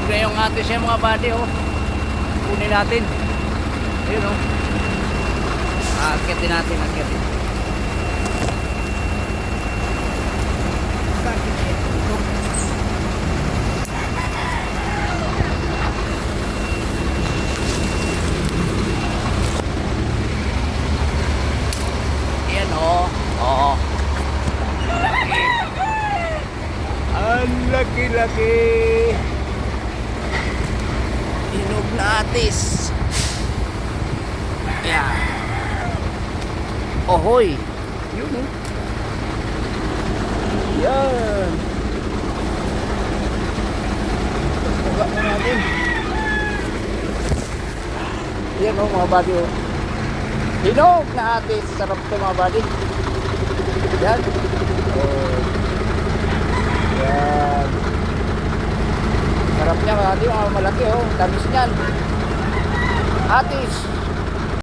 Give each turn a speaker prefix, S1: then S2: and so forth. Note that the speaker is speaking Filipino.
S1: Hinog na yung atis yung mga buddy, oh. Kunin natin. Ayun, oh. Aakitin natin, aakitin. Ayan, oh. Oo. Laki. Ang laki-laki. Hinog na atis. Ayan. Ohoy. Yun, oh. Yan. Buka na natin. Yan, oh, mga buddy, oh. Hinog na atis. Sarap ito, mga buddy. Yan. Oh. Yan. Sarap niya, mga buddy. Oh, malaki, oh. Tamis niyan. Atis.